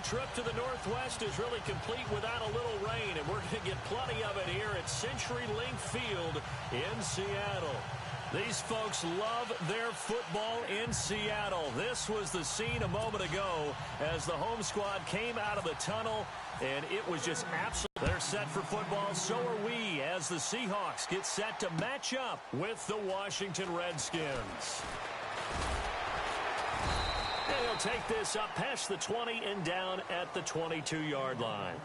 road trip to the Northwest is really complete without a little rain, and we're going to get plenty of it here at CenturyLink Field in Seattle. These folks love their football in Seattle. This was the scene a moment ago as the home squad came out of the tunnel, and it was just absolute. They're set for football, so are we, as the Seahawks get set to match up with the Washington Redskins. And he'll take this up past the 20 and down at the 22-yard line.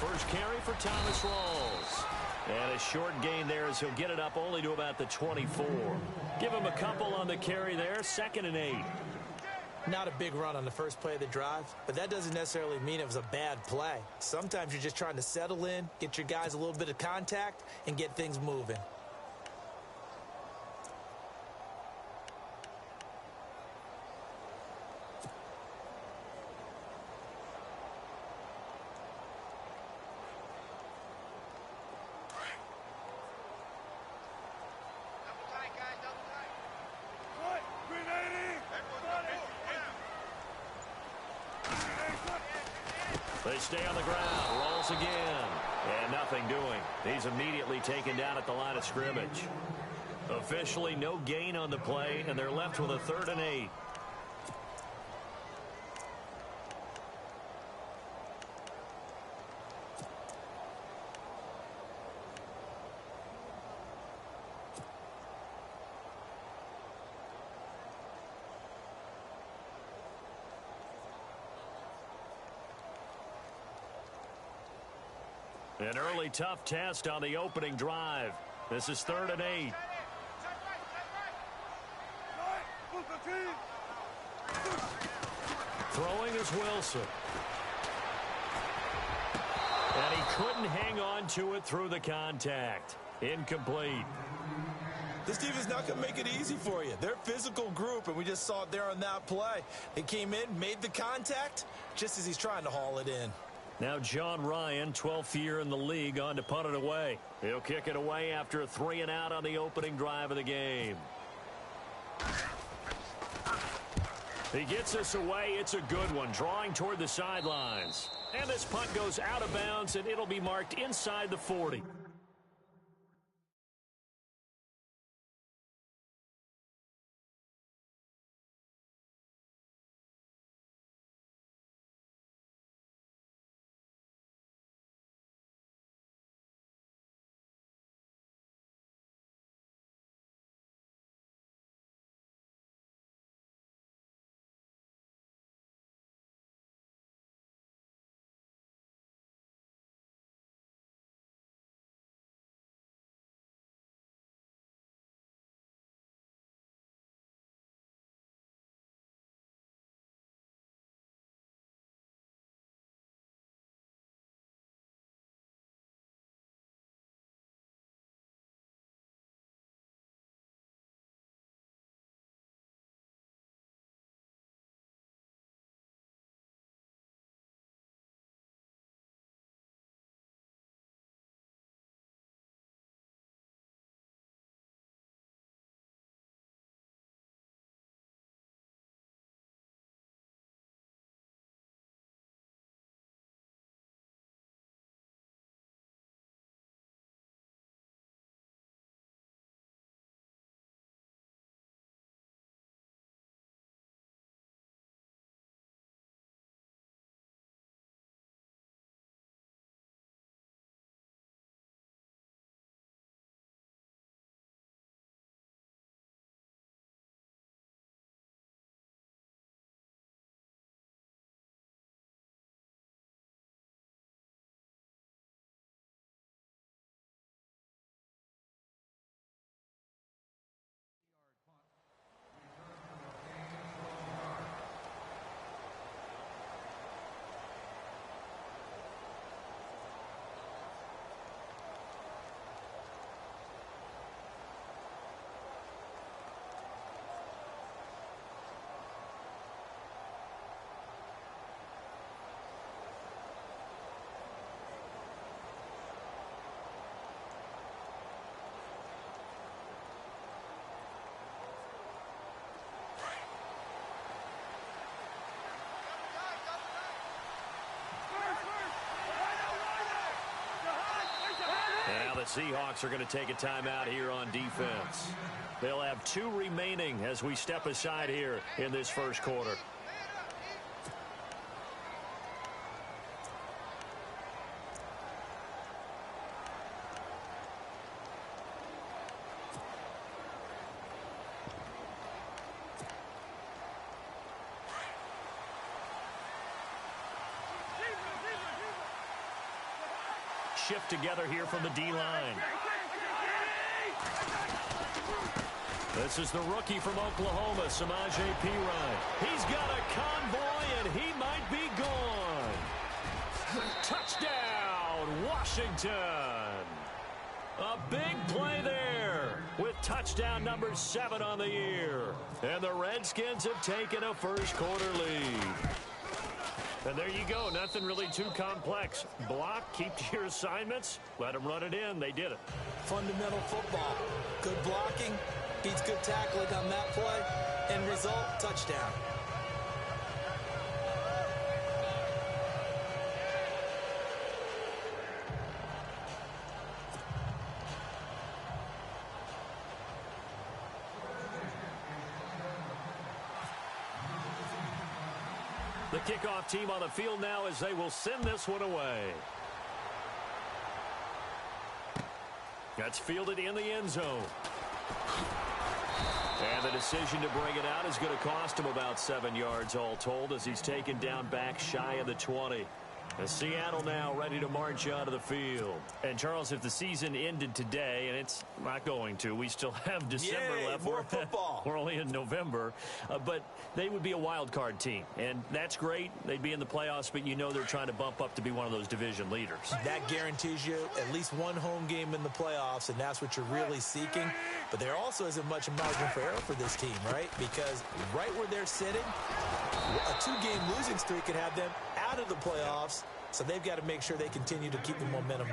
First carry for Thomas Rawls. And a short gain there as he'll get it up only to about the 24. Give him a couple on the carry there, 2nd and 8. Not a big run on the first play of the drive, but that doesn't necessarily mean it was a bad play. Sometimes you're just trying to settle in, get your guys a little bit of contact, and get things moving. They stay on the ground. Rolls again. And nothing doing. He's immediately taken down at the line of scrimmage. Officially no gain on the play, and they're left with a 3rd and 8. An early tough test on the opening drive. This is 3rd and 8. Throwing is Wilson. And he couldn't hang on to it through the contact. Incomplete. This team is not going to make it easy for you. They're a physical group, and we just saw it there on that play. They came in, made the contact, just as he's trying to haul it in. Now John Ryan, 12th year in the league, on to punt it away. He'll kick it away after a 3 and out on the opening drive of the game. He gets this away. It's a good one, drawing toward the sidelines. And this punt goes out of bounds, and it'll be marked inside the 40. the Seahawks are going to take a timeout here on defense. They'll have 2 remaining as we step aside here in this first quarter. Shift together here from the D-line. This is the rookie from Oklahoma, Samaje Perine. He's got a convoy, and he might be gone. Touchdown, Washington. A big play there with touchdown number 7 on the year. And the Redskins have taken a first-quarter lead. And there you go. Nothing really too complex. Block, keep to your assignments, let them run it in. They did it. Fundamental football. Good blocking beats good tackling on that play. End result, touchdown. The kickoff team on the field now as they will send this one away. That's fielded in the end zone. And the decision to bring it out is going to cost him about 7 yards all told as he's taken down back shy of the 20. And Seattle now ready to march out of the field. And, Charles, if the season ended today, and it's not going to, we still have December left. More football. We're only in November. But they would be a wild card team. And that's great. They'd be in the playoffs, but you know they're trying to bump up to be one of those division leaders. That guarantees you at least one home game in the playoffs, and that's what you're really seeking. But there also isn't much margin for error for this team, right? Because right where they're sitting, a 2-game losing streak could have them out of the playoffs, so they've got to make sure they continue to keep the momentum.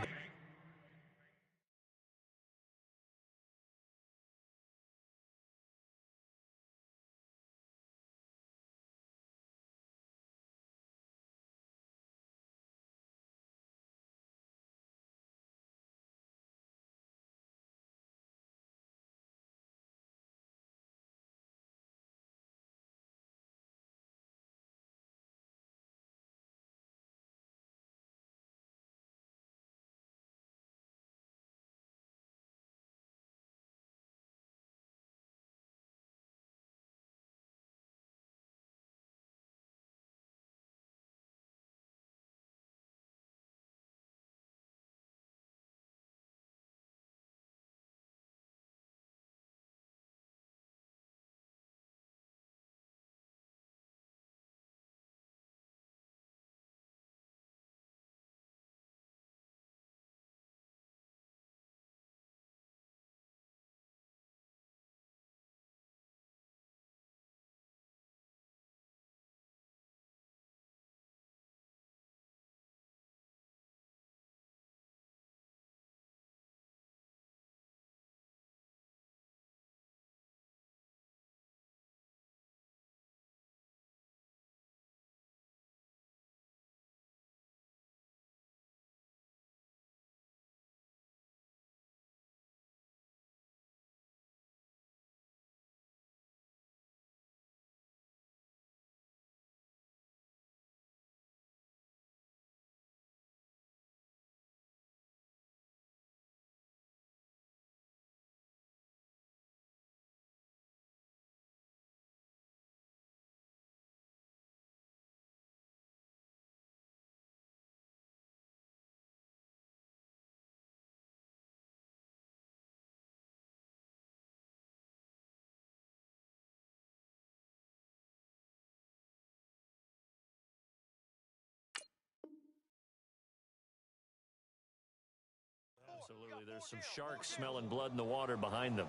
Absolutely. There's some sharks smelling blood in the water behind them.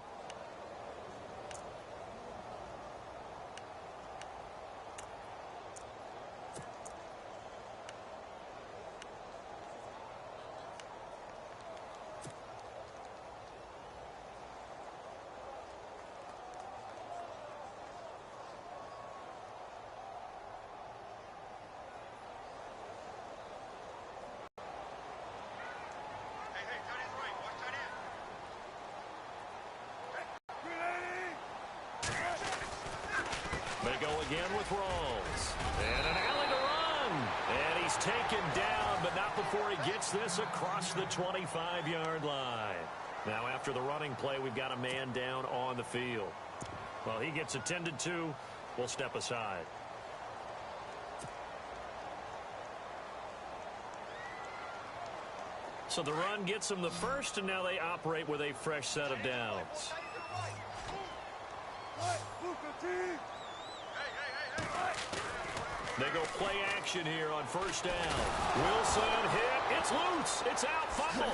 go again with Rawls. And an alley to run. And he's taken down, but not before he gets this across the 25-yard line. Now, after the running play, we've got a man down on the field. Well, he gets attended to. We'll step aside. So the run gets them the first, and now they operate with a fresh set of downs. They go play action here on first down. Wilson hit. It's loose. It's out. Fumble.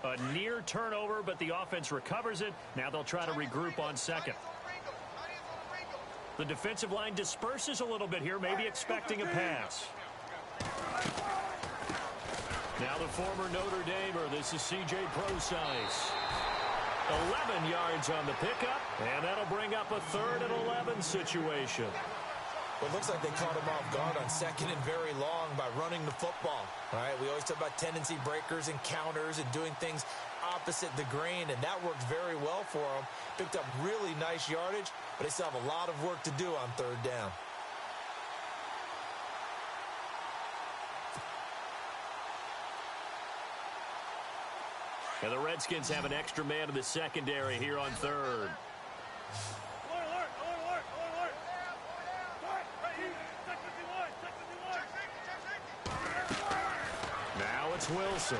A near turnover, but the offense recovers it. Now they'll try to regroup on second. The defensive line disperses a little bit here, maybe expecting a pass. Now the former Notre Damer, this is C.J. Prosise. 11 yards on the pickup, and that'll bring up a 3rd and 11 situation. Well, it looks like they caught him off guard on 2nd and very long by running the football. All right, we always talk about tendency breakers and counters and doing things opposite the grain, and that worked very well for them. Picked up really nice yardage, but they still have a lot of work to do on 3rd down. And the Redskins have an extra man in the secondary here on 3rd. Wilson.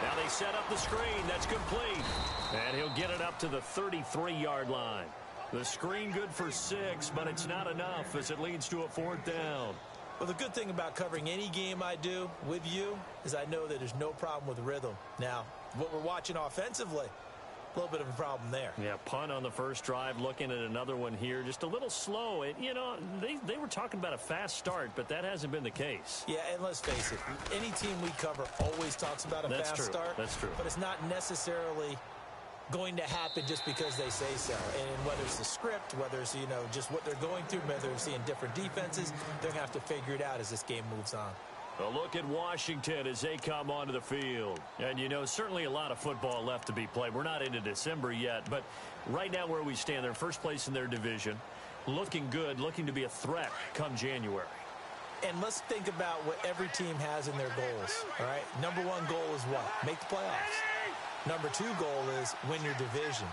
Now they set up the screen. That's complete. And he'll get it up to the 33-yard line. The screen good for 6, but it's not enough as it leads to a 4th down. Well, the good thing about covering any game I do with you is I know that there's no problem with rhythm. Now, what we're watching offensively, a little bit of a problem there. Yeah, punt on the first drive, looking at another one here. Just a little slow. You know, they were talking about a fast start, but that hasn't been the case. Yeah, and let's face it, any team we cover always talks about a fast start. That's true. But it's not necessarily going to happen just because they say so. And whether it's the script, whether it's, you know, just what they're going through, whether they're seeing different defenses, they're going to have to figure it out as this game moves on. A look at Washington as they come onto the field. And, you know, certainly a lot of football left to be played. We're not into December yet, but right now where we stand, they're first place in their division, looking good, looking to be a threat come January. And let's think about what every team has in their goals, all right? Number 1 goal is what? Make the playoffs. Number 2 goal is win your division.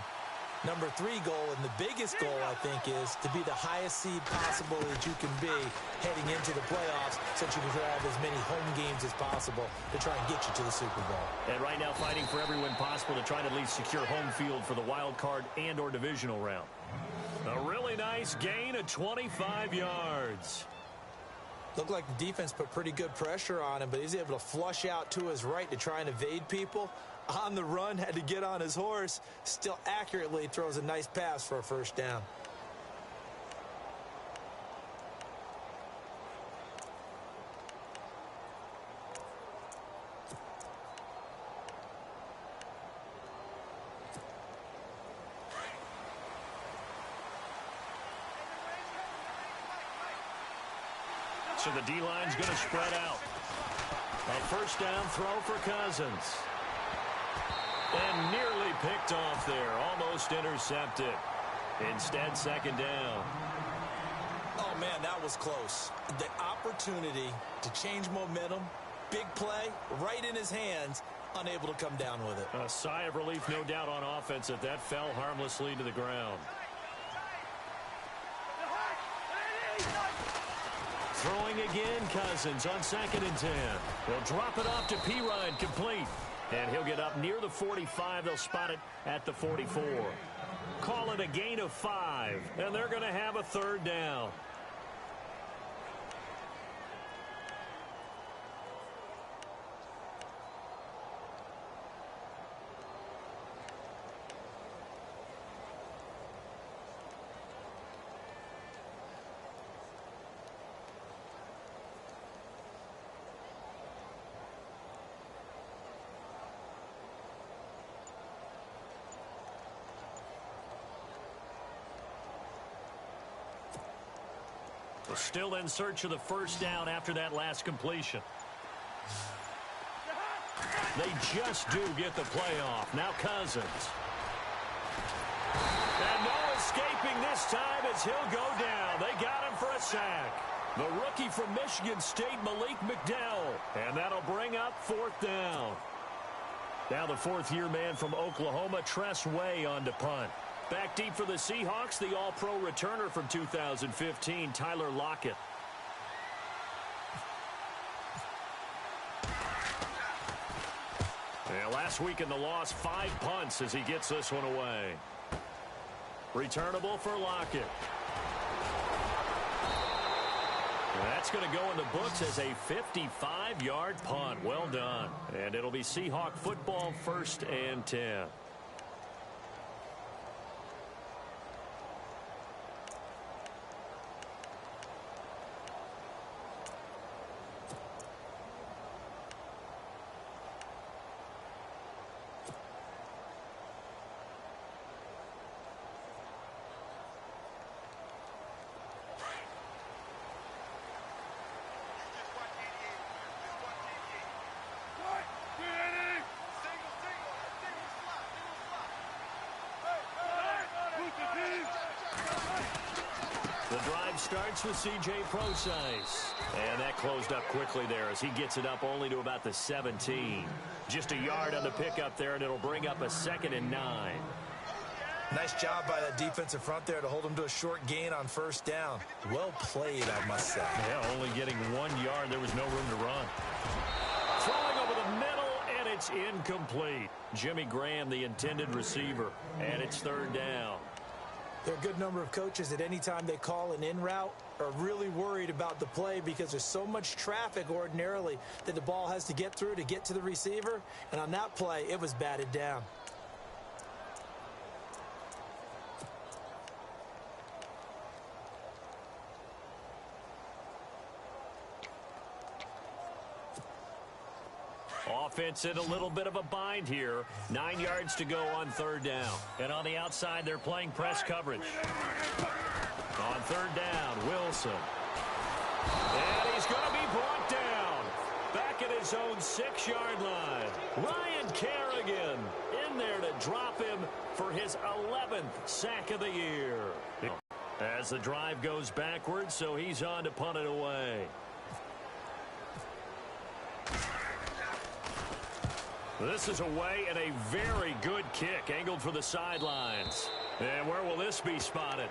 Number 3 goal, and the biggest goal, I think, is to be the highest seed possible that you can be heading into the playoffs so that you can have as many home games as possible to try and get you to the Super Bowl. And right now fighting for every win possible to try to at least secure home field for the wild card and or divisional round. A really nice gain of 25 yards. Looked like the defense put pretty good pressure on him, but he's able to flush out to his right to try and evade people. On the run, had to get on his horse, still accurately throws a nice pass for a 1st down. So the D-line's going to spread out. A 1st down throw for Cousins. And nearly picked off there. Almost intercepted. Instead, 2nd down. Oh, man, that was close. The opportunity to change momentum, big play, right in his hands, unable to come down with it. A sigh of relief, no doubt, on offense that fell harmlessly to the ground. Throwing again, Cousins on 2nd and 10. They'll drop it off to Pirine, complete. And he'll get up near the 45. They'll spot it at the 44. Call it a gain of 5. And they're going to have a 3rd down. Still in search of the first down after that last completion. They just do get the playoff. Now Cousins. And no escaping this time as he'll go down. They got him for a sack. The rookie from Michigan State, Malik McDowell. And that'll bring up fourth down. Now the fourth-year man from Oklahoma, Tress Way, on to punt. Back deep for the Seahawks, the All-Pro returner from 2015, Tyler Lockett. Yeah, last week in the loss, 5 punts as he gets this one away. Returnable for Lockett. That's going to go in the books as a 55-yard punt. Well done. And it'll be Seahawk football, 1st and 10. The drive starts with C.J. Procise. And that closed up quickly there as he gets it up only to about the 17. Just a yard on the pickup there, and it'll bring up a 2nd and 9. Nice job by that defensive front there to hold him to a short gain on first down. Well played, I must say. Yeah, only getting 1 yard. There was no room to run. Throwing over the middle, and it's incomplete. Jimmy Graham, the intended receiver, and it's 3rd down. There are a good number of coaches at any time they call an in route are really worried about the play because there's so much traffic ordinarily that the ball has to get through to get to the receiver. And on that play, it was batted down. Offense in a little bit of a bind here. 9 yards to go on 3rd down. And on the outside, they're playing press coverage. On 3rd down, Wilson. And he's going to be brought down. Back at his own 6-yard line. Ryan Kerrigan in there to drop him for his 11th sack of the year. As the drive goes backwards, so he's on to punt it away. This is away and a very good kick angled for the sidelines. And where will this be spotted?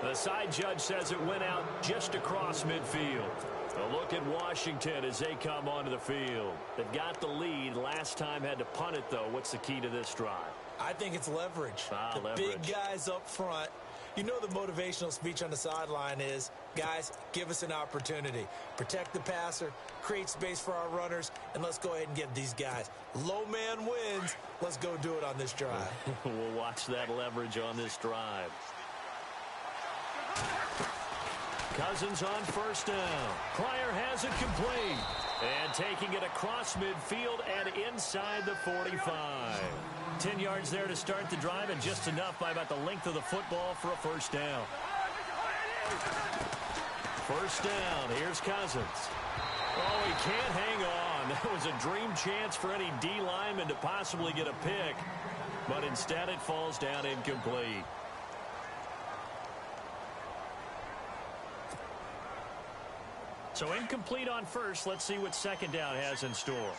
The side judge says it went out just across midfield. A look at Washington as they come onto the field. They've got the lead. Last time had to punt it, though. What's the key to this drive? I think it's leverage. Leverage. Big guys up front. You know the motivational speech on the sideline is, guys, give us an opportunity. Protect the passer, create space for our runners, and let's go ahead and give these guys. Low man wins. Let's go do it on this drive. We'll watch that leverage on this drive. Cousins on 1st down. Pryor has it complete. And taking it across midfield and inside the 45. 10 yards there to start the drive, and just enough by about the length of the football for a 1st down. 1st down. Here's Cousins. Oh, he can't hang on. That was a dream chance for any D lineman to possibly get a pick, but instead it falls down incomplete. So incomplete on 1st. Let's see what 2nd down has in store.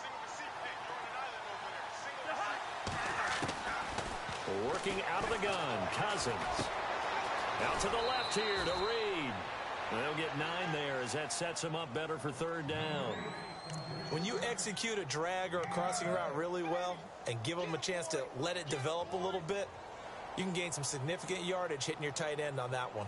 Working out of the gun, Cousins. Out to the left here to Reed. They'll get 9 there as that sets him up better for 3rd down. When you execute a drag or a crossing route really well and give them a chance to let it develop a little bit, you can gain some significant yardage hitting your tight end on that one.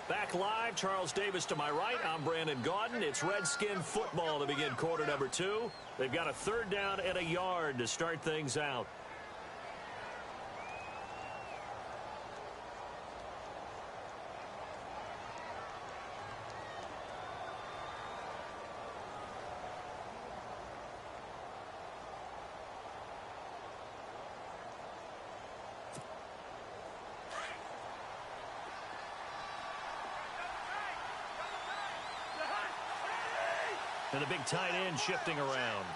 Back live, Charles Davis to my right. I'm Brandon Gaudin. It's Redskin football to begin quarter number 2. They've got a 3rd down and a yard to start things out. And the big tight end shifting around.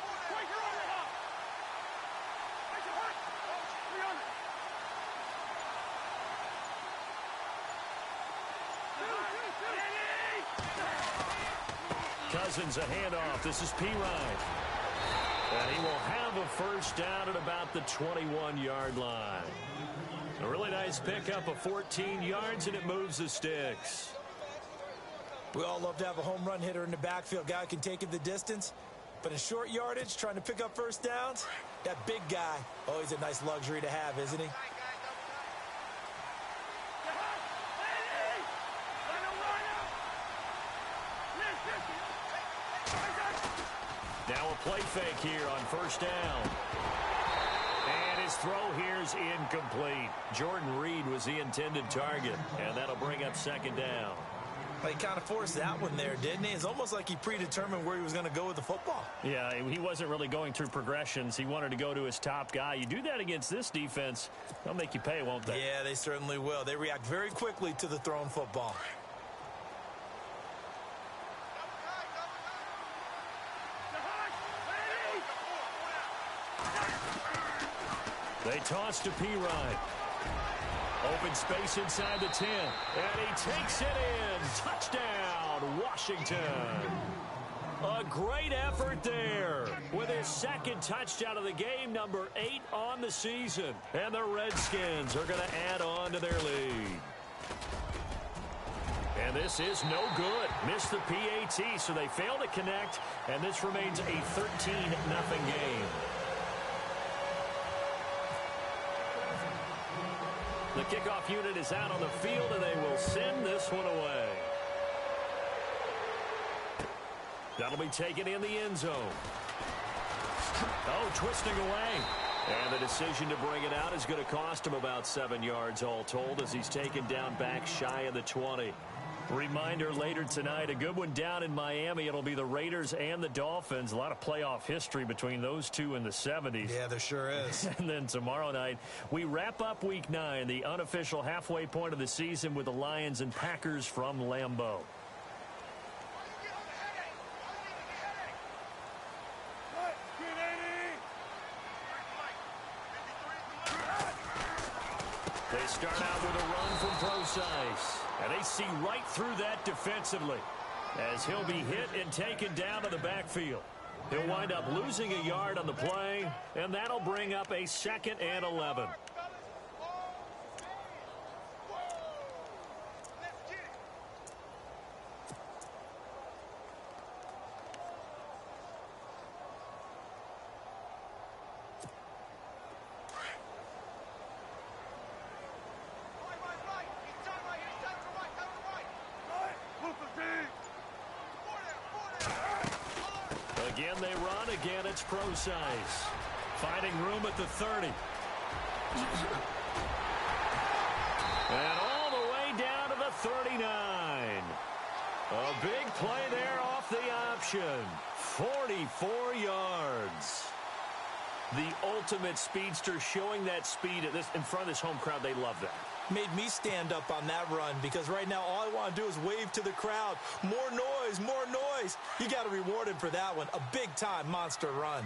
Cousins a handoff. This is P. Ryan. And he will have a first down at about the 21-yard line. A really nice pickup of 14 yards, and it moves the sticks. We all love to have a home run hitter in the backfield. Guy can take it the distance. But in short yardage, trying to pick up first downs, that big guy, always a nice luxury to have, isn't he? Now a play fake here on first down. And his throw here is incomplete. Jordan Reed was the intended target, and that'll bring up second down. He kind of forced that one there, didn't he? It's almost like he predetermined where he was going to go with the football. Yeah, he wasn't really going through progressions. He wanted to go to his top guy. You do that against this defense, they'll make you pay, won't they? Yeah, they certainly will. They react very quickly to the thrown football. They toss to P. Ryan. Open space inside the 10. And he takes it in. Touchdown, Washington. A great effort there with his second touchdown of the game, number 8 on the season. And the Redskins are going to add on to their lead. And this is no good. Missed the PAT, so they fail to connect. And this remains a 13-0 game. The kickoff unit is out on the field, and they will send this one away. That'll be taken in the end zone. Oh, twisting away. And the decision to bring it out is going to cost him about 7 yards all told as he's taken down back shy of the 20. Reminder later tonight, a good one down in Miami. It'll be the Raiders and the Dolphins. A lot of playoff history between those two in the 70s. Yeah, there sure is. And then tomorrow night, we wrap up Week 9, the unofficial halfway point of the season with the Lions and Packers from Lambeau. They start out with a run from Procise. And they see right through that defensively as he'll be hit and taken down to the backfield. He'll wind up losing a yard on the play, and that'll bring up a 2nd and 11. Again, they run. Again, it's Procise. Finding room at the 30. And all the way down to the 39. A big play there off the option. 44 yards. The ultimate speedster showing that speed at this in front of this home crowd. They love that. Made me stand up on that run because right now all I want to do is wave to the crowd. More noise, more noise. You got to reward him for that one. A big-time monster run.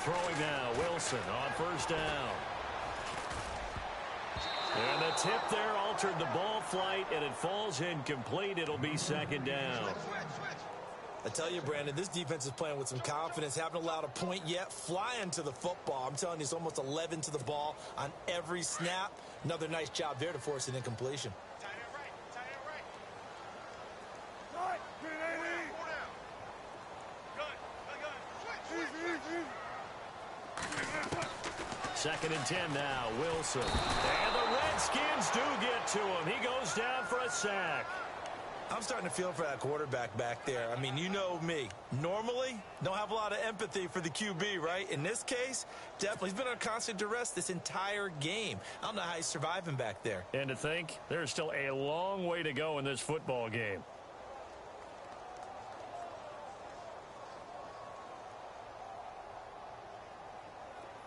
Throwing now, Wilson on first down. And the tip there altered the ball flight, and it falls incomplete. It'll be 2nd down. I tell you, Brandon, this defense is playing with some confidence. Haven't allowed a point yet. Flying to the football. I'm telling you, it's almost 11 to the ball on every snap. Another nice job there to force an incompletion. Second and 10 now, Wilson. And the Redskins do get to him. He goes down for a sack. I'm starting to feel for that quarterback back there. I mean, you know me. Normally, don't have a lot of empathy for the QB, right? In this case, definitely. He's been on constant duress this entire game. I don't know how he's surviving back there. And to think, there's still a long way to go in this football game.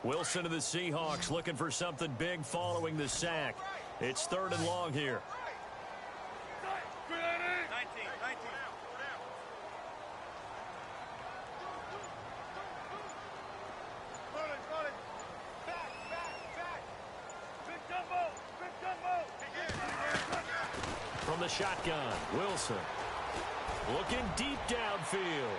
Wilson to the Seahawks looking for something big following the sack. It's 3rd and long here. From the shotgun, Wilson looking deep downfield.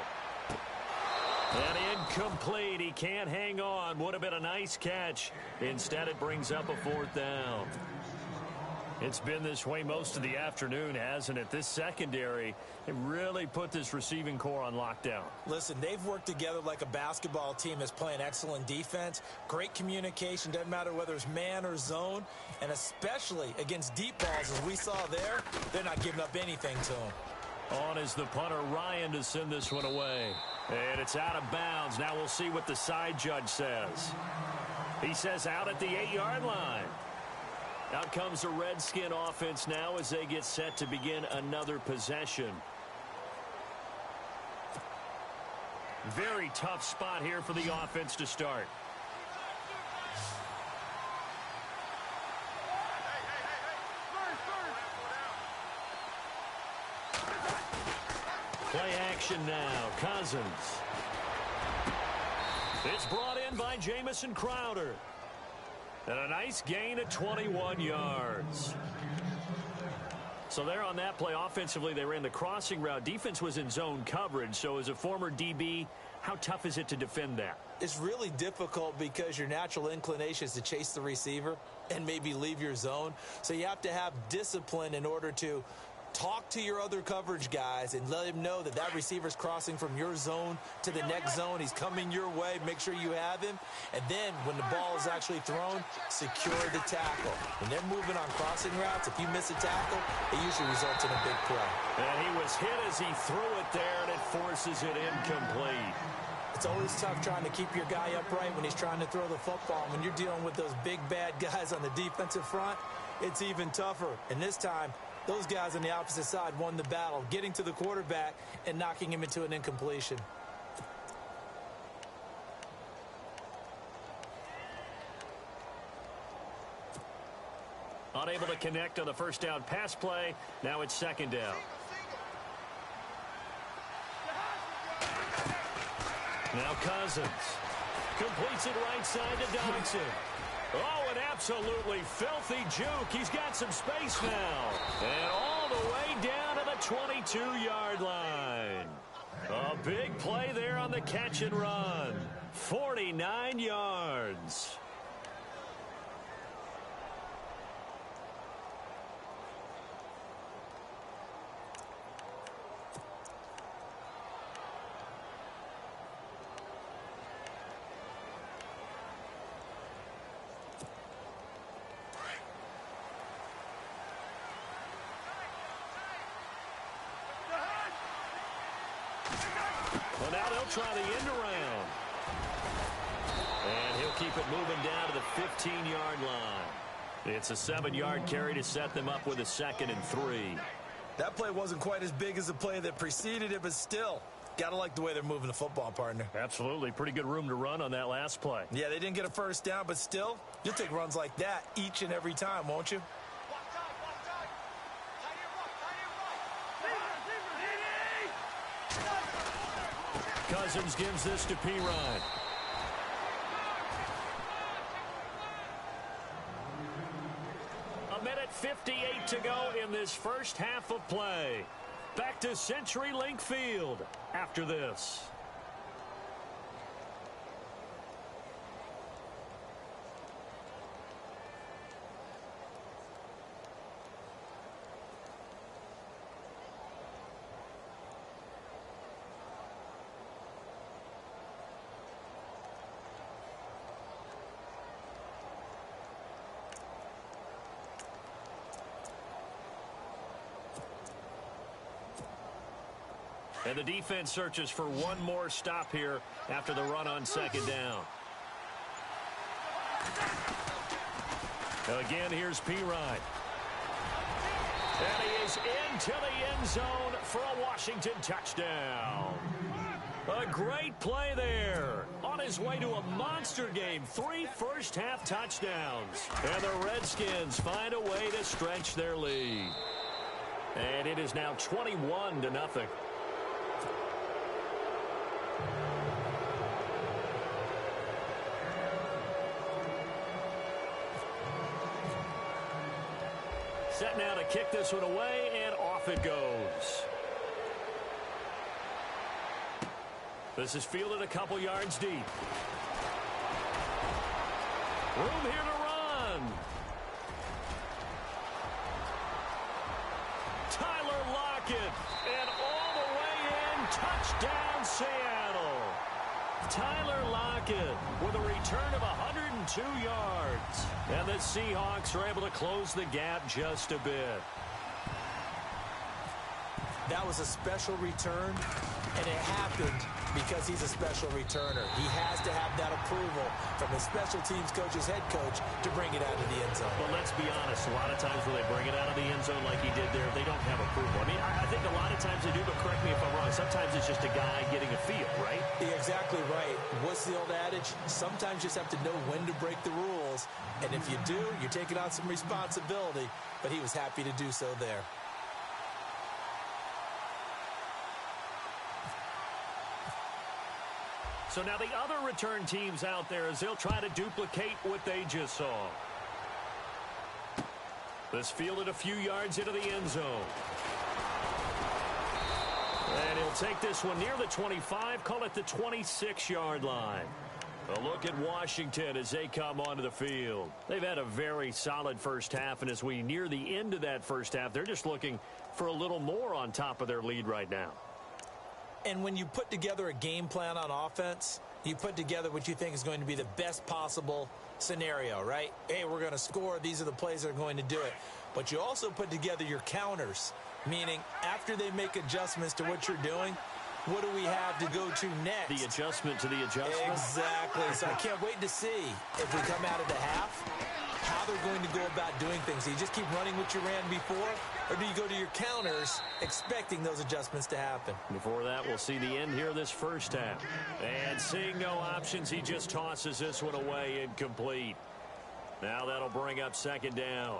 And incomplete. He can't hang on. Would have been a nice catch. Instead, it brings up a 4th down. It's been this way most of the afternoon, hasn't it? This secondary, it really put this receiving core on lockdown. Listen, they've worked together like a basketball team that's playing excellent defense. Great communication. Doesn't matter whether it's man or zone. And especially against deep balls, as we saw there, they're not giving up anything to them. On is the punter, Ryan, to send this one away. And it's out of bounds. Now we'll see what the side judge says. He says out at the 8-yard line. Out comes the Redskin offense now as they get set to begin another possession. Very tough spot here for the offense to start. Play action now. Cousins. It's brought in by Jamison Crowder. And a nice gain of 21 yards. So there on that play, offensively, they ran the crossing route. Defense was in zone coverage. So as a former DB, how tough is it to defend that? It's really difficult because your natural inclination is to chase the receiver and maybe leave your zone. So you have to have discipline in order to talk to your other coverage guys and let him know that that receiver's crossing from your zone to the next zone. He's coming your way. Make sure you have him. And then when the ball is actually thrown, secure the tackle. When they're moving on crossing routes, if you miss a tackle, it usually results in a big play. And he was hit as he threw it there, and it forces it incomplete. It's always tough trying to keep your guy upright when he's trying to throw the football. When you're dealing with those big, bad guys on the defensive front, it's even tougher. And this time, those guys on the opposite side won the battle, getting to the quarterback and knocking him into an incompletion. Unable to connect on the first down pass play. Now it's 2nd down. Now Cousins completes it right side to Dodson. Oh, an absolutely filthy juke. He's got some space now. And all the way down to the 22-yard line. A big play there on the catch and run. 49 yards. Well, now they'll try the end around. And he'll keep it moving down to the 15-yard line. It's a 7-yard carry to set them up with a 2nd and 3. That play wasn't quite as big as the play that preceded it, but still, gotta like the way they're moving the football, partner. Absolutely. Pretty good room to run on that last play. Yeah, they didn't get a first down, but still, you'll take runs like that each and every time, won't you? Cousins gives this to Pirine. A minute 58 to go in this first half of play. Back to CenturyLink Field after this. And the defense searches for one more stop here after the run on 2nd down. Again, here's Pirine. And he is into the end zone for a Washington touchdown. A great play there. On his way to a monster game. 3 first-half touchdowns. And the Redskins find a way to stretch their lead. And it is now 21-0. Set now to kick this one away, and off it goes. This is fielded a couple yards deep. Room here to run. Tyler Lockett, and all the way in, touchdown Seattle. Tyler Lockett with a return of 102 yards. And the Seahawks are able to close the gap just a bit. That was a special return, and it happened because he's a special returner. He has to have that approval from his special teams coach's head coach to bring it out of the end zone. But let's be honest, a lot of times when they bring it out of the end zone like he did there, they don't have approval. I mean, I think a lot of times they do, but correct me if I'm wrong. Sometimes it's just a guy getting a feel, right? You're exactly right. What's the old adage? Sometimes you just have to know when to break the rules. And if you do, you're taking on some responsibility. But he was happy to do so there. So now the other return teams out there as they'll try to duplicate what they just saw. This fielded a few yards into the end zone. And he'll take this one near the 25, call it the 26-yard line. A look at Washington as they come onto the field. They've had a very solid first half, and as we near the end of that first half, they're just looking for a little more on top of their lead right now. And when you put together a game plan on offense, you put together what you think is going to be the best possible scenario, right? Hey, we're going to score. These are the plays that are going to do it. But you also put together your counters, meaning after they make adjustments to what you're doing, what do we have to go to next? The adjustment to the adjustment? Exactly. So I can't wait to see if we come out of the half, how they're going to go about doing things. Do you just keep running what you ran before, or do you go to your counters expecting those adjustments to happen? Before that, we'll see the end here of this first half. And seeing no options, he just tosses this one away incomplete. Now that'll bring up second down.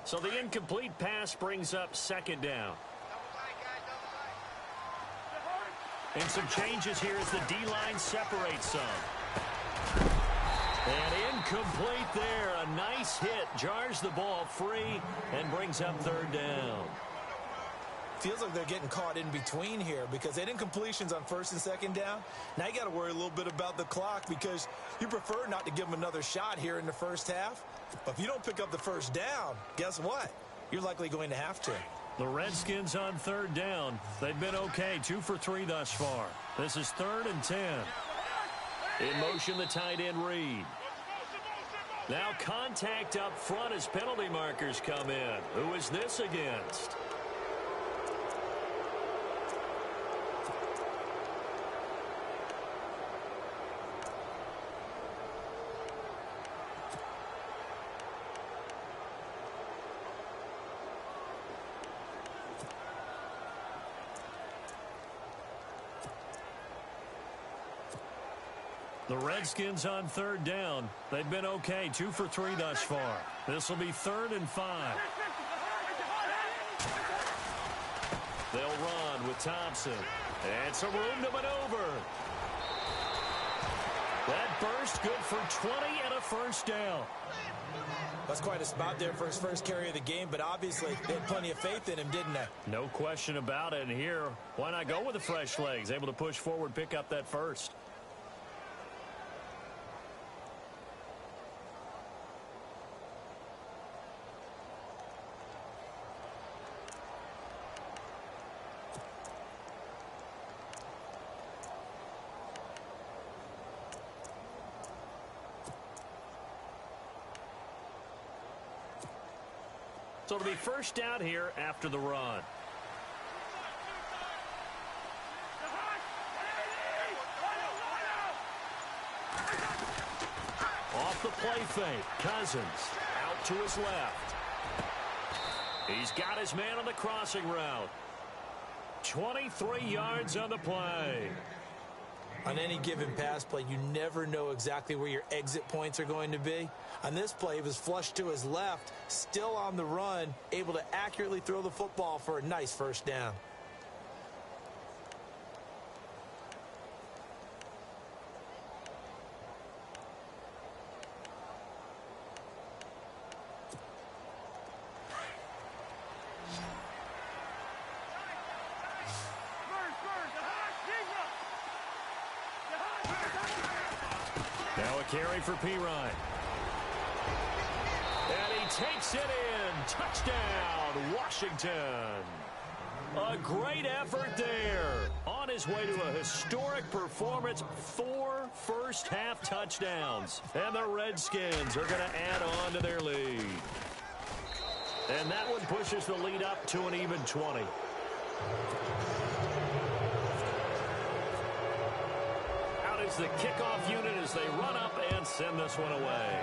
So the incomplete pass brings up second down. And some changes here as the D-line separates some. And incomplete there. A nice hit. Jars the ball free and brings up third down. Feels like they're getting caught in between here because they did incompletions on first and second down. Now you got to worry a little bit about the clock because you prefer not to give them another shot here in the first half. But if you don't pick up the first down, guess what? You're likely going to have to. The Redskins on third down. They've been okay, 2 for 3 thus far. This is 3rd and 10. In motion, the tight end Reed. Now contact up front as penalty markers come in. Who is this against? The Redskins on third down. They've been okay, 2 for 3 thus far. This will be 3rd and 5. They'll run with Thompson. And some room to maneuver. That burst good for 20 and a first down. That's quite a spot there for his first carry of the game, but obviously they had plenty of faith in him, didn't they? No question about it. And here, why not go with the fresh legs? Able to push forward, pick up that first. So it'll be first down here after the run. Off the play fake, Cousins out to his left. He's got his man on the crossing route. 23 yards on the play. On any given pass play, you never know exactly where your exit points are going to be. On this play, he was flushed to his left, still on the run, able to accurately throw the football for a nice first down. Now a carry for Pirine. And he takes it in. Touchdown, Washington. A great effort there. On his way to a historic performance, 4 first-half touchdowns. And the Redskins are going to add on to their lead. And that one pushes the lead up to an even 20. The kickoff unit as they run up and send this one away.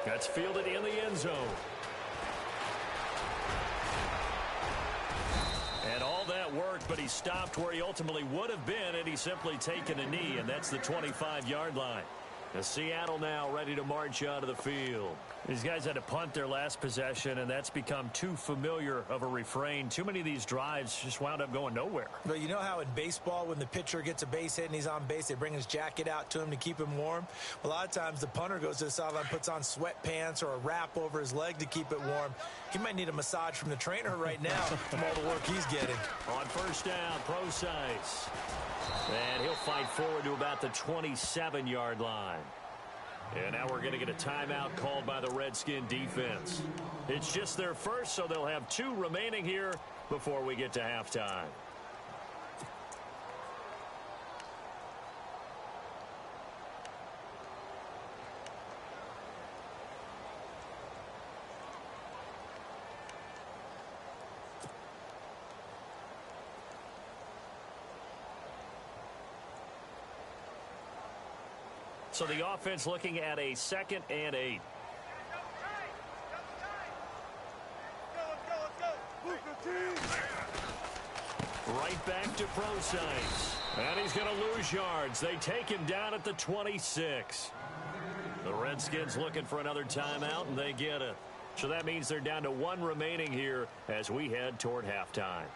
That's fielded in the end zone. And all that worked, but he stopped where he ultimately would have been had he simply taken a knee, and that's the 25-yard line. Seattle now ready to march out of the field. These guys had to punt their last possession, and that's become too familiar of a refrain. Too many of these drives just wound up going nowhere. But you know how in baseball, when the pitcher gets a base hit and he's on base, they bring his jacket out to him to keep him warm? A lot of times the punter goes to the sideline, puts on sweatpants or a wrap over his leg to keep it warm. He might need a massage from the trainer right now from all the work he's getting. On first down, Procise. And he'll fight forward to about the 27-yard line. And now we're going to get a timeout called by the Redskin defense. It's just their first, so they'll have 2 remaining here before we get to halftime. So the offense looking at a 2nd and 8. Right back to Procise. And he's going to lose yards. They take him down at the 26. The Redskins looking for another timeout, and they get it. So that means they're down to 1 remaining here as we head toward halftime.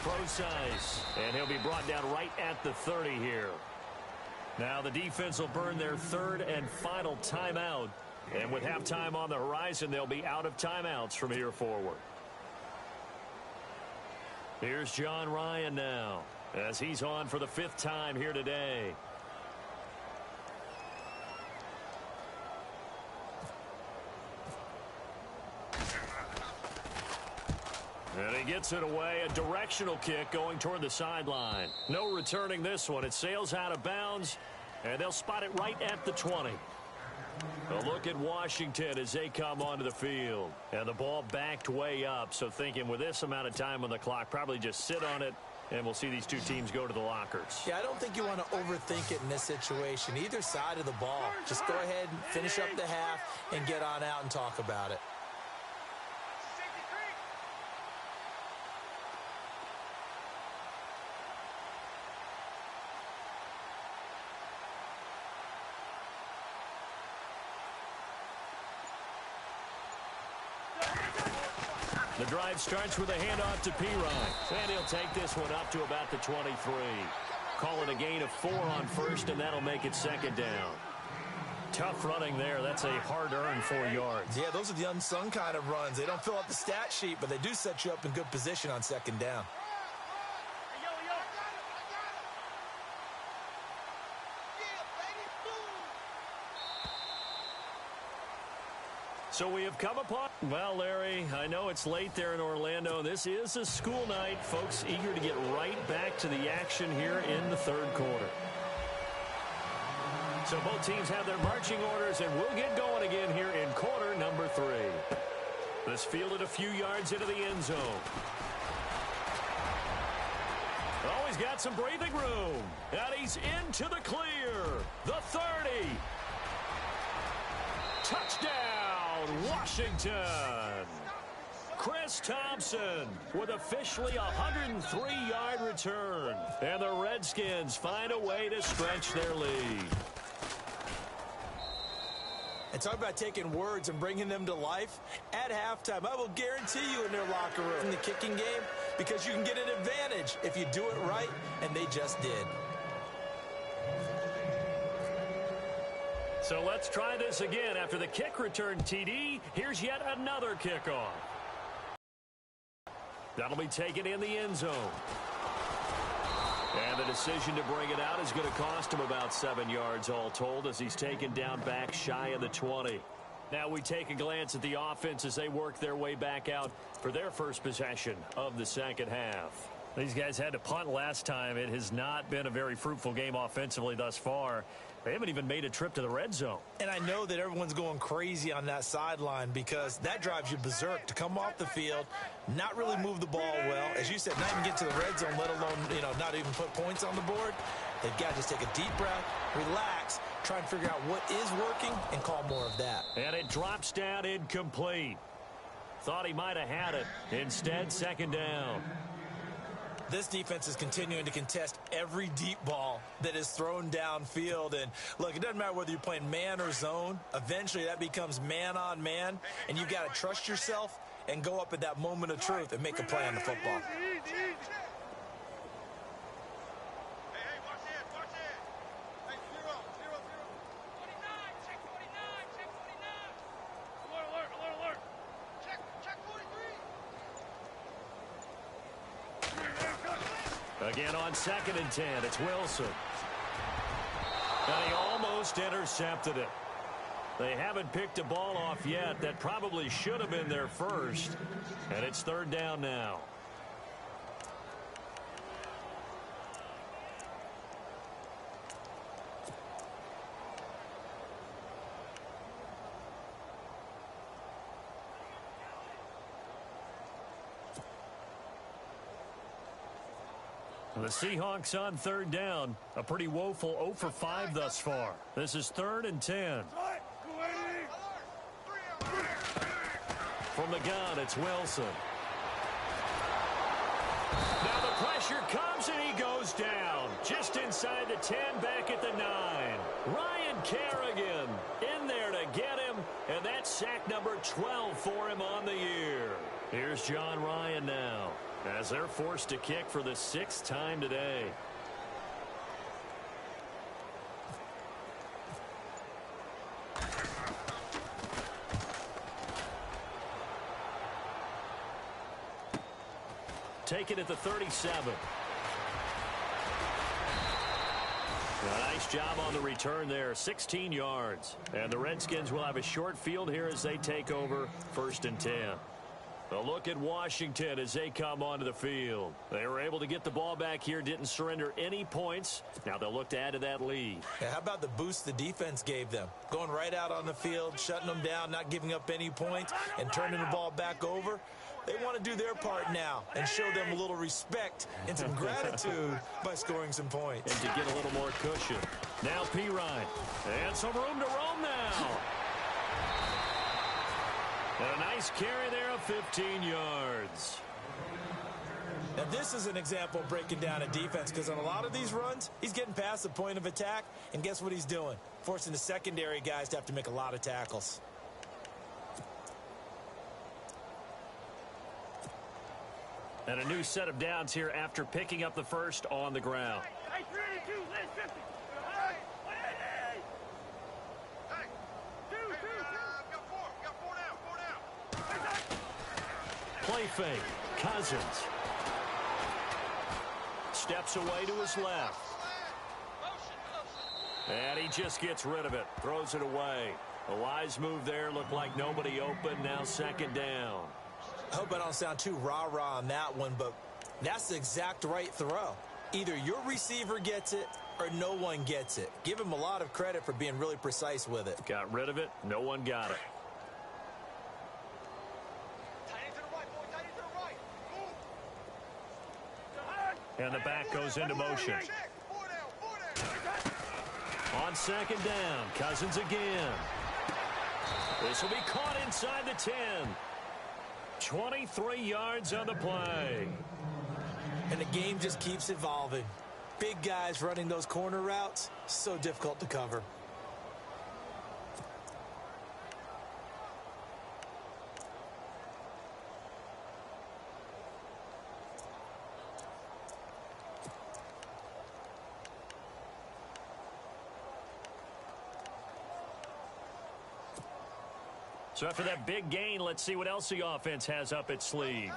Procise, and he'll be brought down right at the 30 here. Now the defense will burn their 3rd and final timeout, and with halftime on the horizon, they'll be out of timeouts from here forward. Here's John Ryan now as he's on for the 5th time here today. And he gets it away, a directional kick going toward the sideline. No returning this one. It sails out of bounds, and they'll spot it right at the 20. A look at Washington as they come onto the field. And the ball backed way up, so thinking with this amount of time on the clock, probably just sit on it, and we'll see these 2 teams go to the lockers. Yeah, I don't think you want to overthink it in this situation. Either side of the ball. Just go ahead and finish up the half and get on out and talk about it. The drive starts with a handoff to Pirine. And he'll take this one up to about the 23. Call it a gain of 4 on first, and that'll make it 2nd down. Tough running there. That's a hard-earned 4 yards. Yeah, those are the unsung kind of runs. They don't fill out the stat sheet, but they do set you up in good position on 2nd down. So we have come upon, well, Larry, I know it's late there in Orlando. This is a school night. Folks eager to get right back to the action here in the third quarter. So both teams have their marching orders, and we'll get going again here in quarter number 3. This fielded a few yards into the end zone. Oh, he's got some breathing room. And he's into the clear. The 30. Touchdown, Washington. Chris Thompson with officially a 103-yard return. And the Redskins find a way to stretch their lead. And talk about taking words and bringing them to life. At halftime, I will guarantee you in their locker room in the kicking game, because you can get an advantage if you do it right, and they just did. So let's try this again. After the kick return TD, here's yet another kickoff. That'll be taken in the end zone. And the decision to bring it out is going to cost him about 7 yards all told, as he's taken down back shy of the 20. Now we take a glance at the offense as they work their way back out for their first possession of the second half. These guys had to punt last time. It has not been a very fruitful game offensively thus far. They haven't even made a trip to the red zone. And I know that everyone's going crazy on that sideline, because that drives you berserk to come off the field, not really move the ball well. As you said, not even get to the red zone, let alone, not even put points on the board. They've got to just take a deep breath, relax, try and figure out what is working, and call more of that. And it drops down incomplete. Thought he might have had it. Instead, second down. This defense is continuing to contest every deep ball that is thrown downfield. And, look, it doesn't matter whether you're playing man or zone. Eventually, that becomes man on man, and you've got to trust yourself and go up at that moment of truth and make a play on the football. Again on 2nd and 10, it's Wilson. And he almost intercepted it. They haven't picked a ball off yet. That probably should have been their first. And it's third down now. The Seahawks on third down. A pretty woeful 0 for 5 thus far. This is 3rd and 10. From the gun, it's Wilson. Now the pressure comes and he goes down. Just inside the 10, back at the 9. Ryan Kerrigan in there to get him. And that's sack number 12 for him on the year. Here's John Ryan now, as they're forced to kick for the 6th time today. Taken at the 37. A nice job on the return there, 16 yards. And the Redskins will have a short field here as they take over 1st and 10. A look at Washington as they come onto the field. They were able to get the ball back here, didn't surrender any points. Now they'll look to add to that lead. Yeah, how about the boost the defense gave them? Going right out on the field, shutting them down, not giving up any points, and turning the ball back over. They want to do their part now and show them a little respect and some gratitude by scoring some points. And to get a little more cushion. Now Pirine. And some room to roam now. And a nice carry there of 15 yards. Now, this is an example of breaking down a defense, because on a lot of these runs, he's getting past the point of attack, and guess what he's doing? Forcing the secondary guys to have to make a lot of tackles. And a new set of downs here after picking up the first on the ground. Play fake. Cousins. Steps away to his left. And he just gets rid of it, throws it away. A wise move there, looked like nobody open, now second down. I hope I don't sound too rah-rah on that one, but that's the exact right throw. Either your receiver gets it or no one gets it. Give him a lot of credit for being really precise with it. Got rid of it, no one got it. And the back goes into motion. On second down, Cousins again. This will be caught inside the 10. 23 yards on the play. And the game just keeps evolving. Big guys running those corner routes, so difficult to cover. So after that big gain, let's see what else the offense has up its sleeve.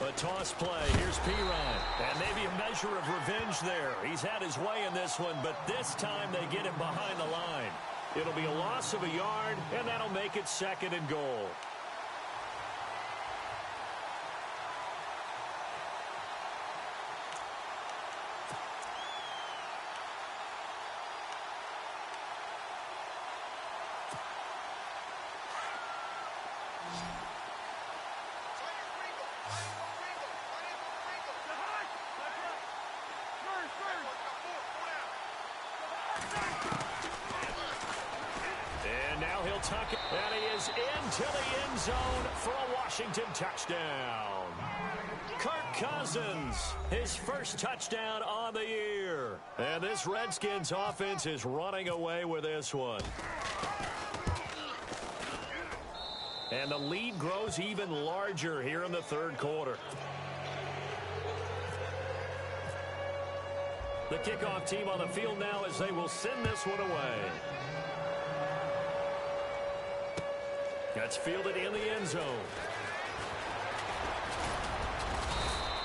A toss play. Here's Pirine. And maybe a measure of revenge there. He's had his way in this one, but this time they get him behind the line. It'll be a loss of a yard, and that'll make it second and goal. And now he'll tuck it, and he is into the end zone for a Washington touchdown. Kirk Cousins, his first touchdown on the year. And this Redskins offense is running away with this one. And the lead grows even larger here in the third quarter. The kickoff team on the field now as they will send this one away. That's fielded in the end zone.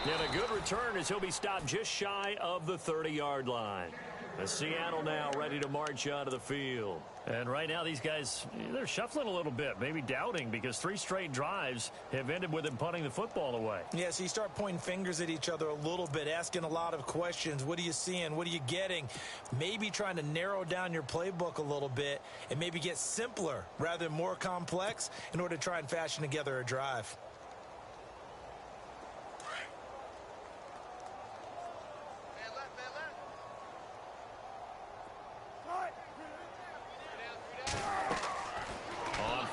And a good return as he'll be stopped just shy of the 30-yard line. As Seattle now ready to march out of the field. And right now these guys, they're shuffling a little bit, maybe doubting, because 3 straight drives have ended with them punting the football away. Yeah, so you start pointing fingers at each other a little bit, asking a lot of questions. What are you seeing? What are you getting? Maybe trying to narrow down your playbook a little bit and maybe get simpler rather than more complex in order to try and fashion together a drive.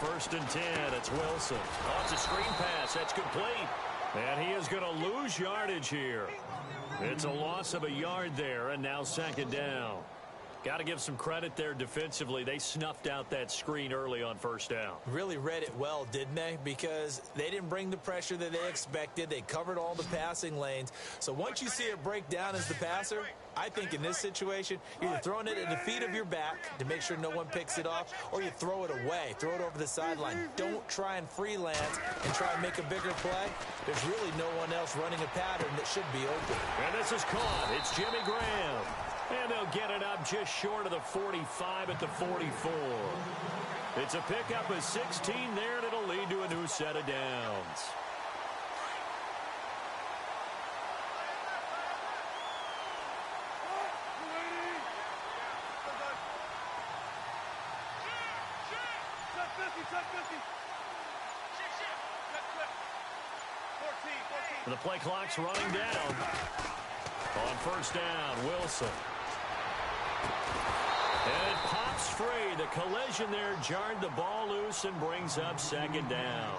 First and 10, it's Wilson. Oh, it's a screen pass. That's complete. And he is going to lose yardage here. It's a loss of a yard there, and now second down. Got to give some credit there defensively. They snuffed out that screen early on first down. Really read it well, didn't they? Because they didn't bring the pressure that they expected. They covered all the passing lanes. So once you see it break down as the passer, I think in this situation, you're either throwing it at the feet of your back to make sure no one picks it off, or you throw it away, throw it over the sideline. Don't try and freelance and try and make a bigger play. There's really no one else running a pattern that should be open. And this is caught. It's Jimmy Graham. And they'll get it up just short of the 45 at the 44. It's a pickup of 16 there, and it'll lead to a new set of downs. The play clock's running down. On first down, Wilson. And it pops free. The collision there jarred the ball loose and brings up second down.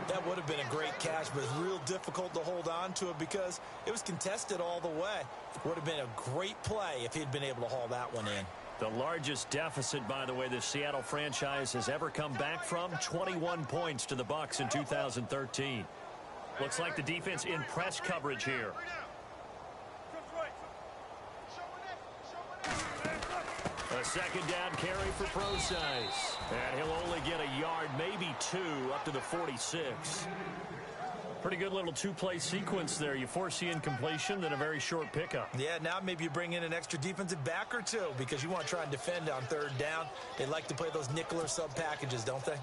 That would have been a great catch, but it's real difficult to hold on to it because it was contested all the way. Would have been a great play if he'd been able to haul that one in. The largest deficit, by the way, the Seattle franchise has ever come back from, 21 points to the Bucs in 2013. Looks like the defense in press coverage here. A second down carry for Procise. And he'll only get a yard, maybe 2, up to the 46. Pretty good little two-play sequence there. You force the incompletion, then a very short pickup. Yeah, now maybe you bring in an extra defensive back or two because you want to try and defend on third down. They like to play those nickel or sub packages, don't they?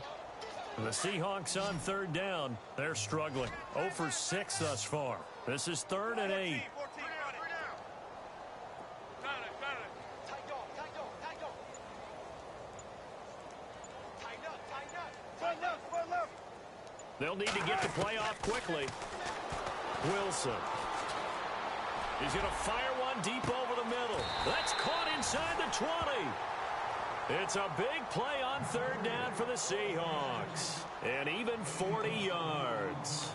The Seahawks on third down. They're struggling. 0 for 6 thus far. This is 3rd and 8. They'll need to get the play off quickly. Wilson. He's going to fire one deep over the middle. That's caught inside the 20. It's a big play on third down for the Seahawks. And even 40 yards.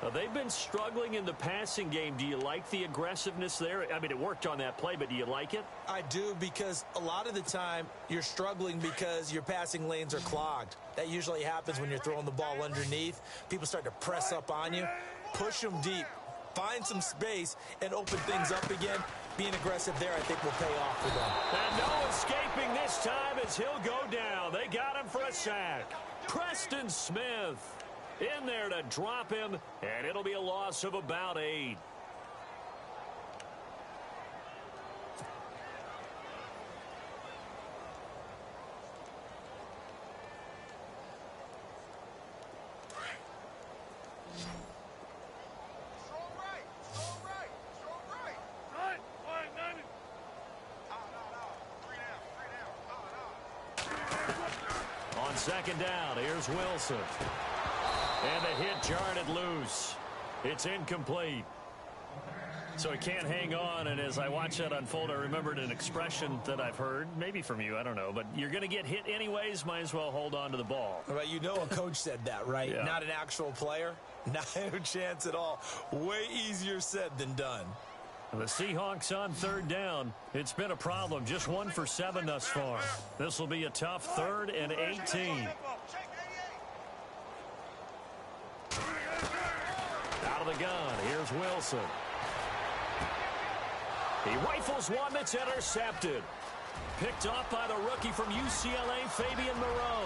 Now, they've been struggling in the passing game. Do you like the aggressiveness there? I mean, it worked on that play, but do you like it? I do, because a lot of the time you're struggling because your passing lanes are clogged. That usually happens when you're throwing the ball underneath. People start to press up on you. Push them deep. Find some space and open things up again. Being aggressive there, I think, will pay off for them. And no escaping this time as he'll go down. They got him for a sack. Preston Smith in there to drop him, and it'll be a loss of about 8. On second down, here's Wilson. And the hit jarred it loose. It's incomplete. So he can't hang on, and as I watch that unfold, I remembered an expression that I've heard, maybe from you, I don't know, but you're going to get hit anyways, might as well hold on to the ball. Well, you know a coach said that, right? Yeah. Not an actual player. Not a chance at all. Way easier said than done. The Seahawks on third down. It's been a problem. Just 1 for 7 thus far. This will be a tough 3rd and 18. Out of the gun, here's Wilson. He rifles one that's intercepted. Picked off by the rookie from UCLA, Fabian Moreau.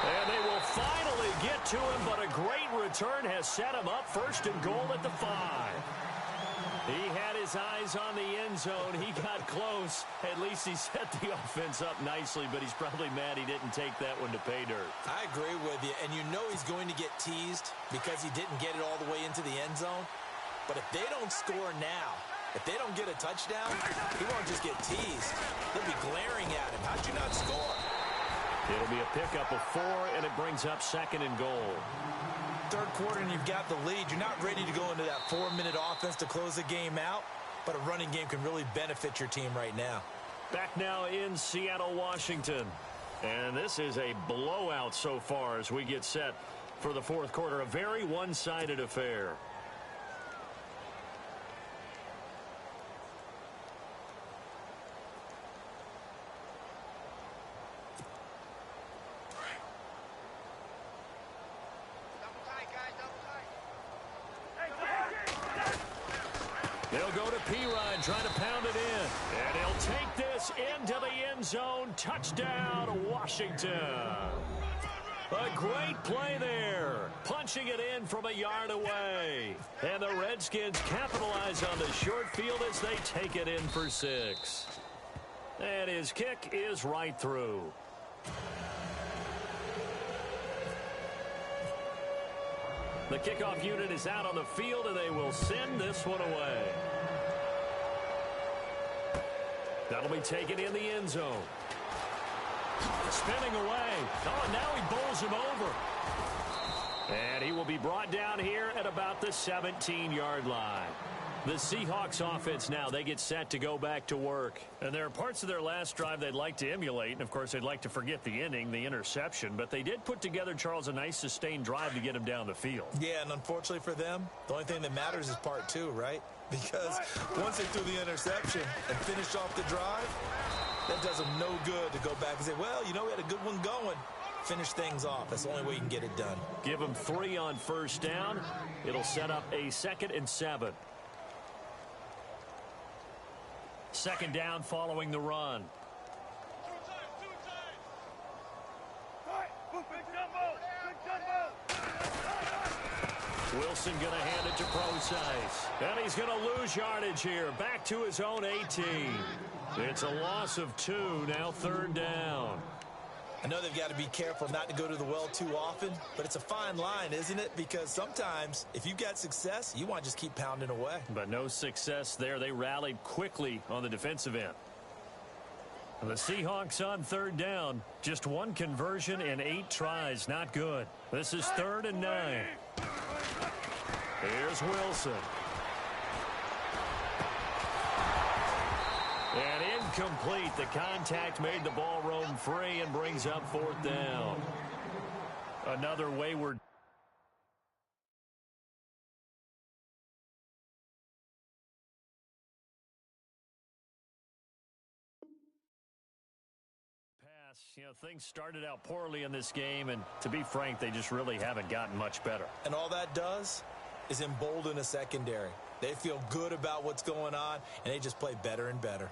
And they will finally get to him, but a great return has set him up 1st and goal at the 5. He had his eyes on the end zone. He got close. At least he set the offense up nicely, but he's probably mad he didn't take that one to pay dirt. I agree with you, and you know he's going to get teased because he didn't get it all the way into the end zone. But if they don't score now, if they don't get a touchdown, he won't just get teased. They'll be glaring at him. How'd you not score? It'll be a pickup of 4, and it brings up 2nd and goal. Third quarter and you've got the lead. You're not ready to go into that 4-minute offense to close the game out, but a running game can really benefit your team right now. Back now in Seattle, Washington. And this is a blowout so far as we get set for the 4th quarter. A very one-sided affair. They'll go to P-Ryan, trying to pound it in. And he'll take this into the end zone. Touchdown, Washington. A great play there. Punching it in from a yard away. And the Redskins capitalize on the short field as they take it in for 6. And his kick is right through. The kickoff unit is out on the field, and they will send this one away. That'll be taken in the end zone. Spinning away. Oh, and now he bowls him over. And he will be brought down here at about the 17-yard line. The Seahawks offense now, they get set to go back to work. And there are parts of their last drive they'd like to emulate. And, of course, they'd like to forget the inning, the interception. But they did put together, Charles, a nice sustained drive to get him down the field. Yeah, and unfortunately for them, the only thing that matters is part 2, right? Because once they threw the interception and finished off the drive, that does them no good to go back and say, well, you know, we had a good one going. Finish things off. That's the only way you can get it done. Give them 3 on first down. It'll set up a 2nd and 7. 2nd down following the run. Wilson going to hand it to Procise. And he's going to lose yardage here. Back to his own 18. It's a loss of 2, now 3rd down. I know they've got to be careful not to go to the well too often, but it's a fine line, isn't it? Because sometimes if you've got success, you want to just keep pounding away. But no success there. They rallied quickly on the defensive end. The Seahawks on 3rd down. Just 1 conversion in 8 tries. Not good. This is 3rd and 9. Here's Wilson. And incomplete. The contact made the ball roam free and brings up 4th down. Another wayward pass. Things started out poorly in this game, and to be frank, they just really haven't gotten much better. And all that does is embolden a secondary. They feel good about what's going on, and they just play better and better.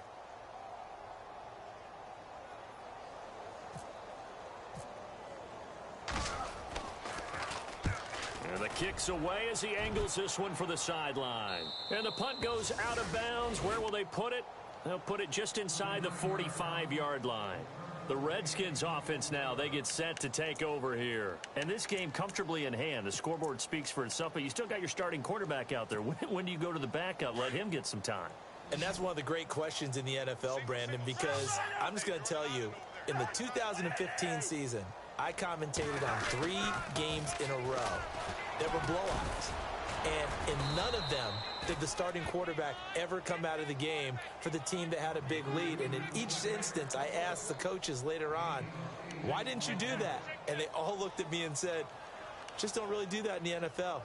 And the kick's away as he angles this one for the sideline. And the punt goes out of bounds. Where will they put it? They'll put it just inside the 45-yard line. The Redskins offense now, they get set to take over here. And this game comfortably in hand. The scoreboard speaks for itself, but you still got your starting quarterback out there. When do you go to the backup? Let him get some time. And that's one of the great questions in the NFL, Brandon, because I'm just going to tell you, in the 2015 season, I commentated on 3 games in a row that were blowouts. And in none of them did the starting quarterback ever come out of the game for the team that had a big lead. And in each instance, I asked the coaches later on, why didn't you do that? And they all looked at me and said, just don't really do that in the NFL.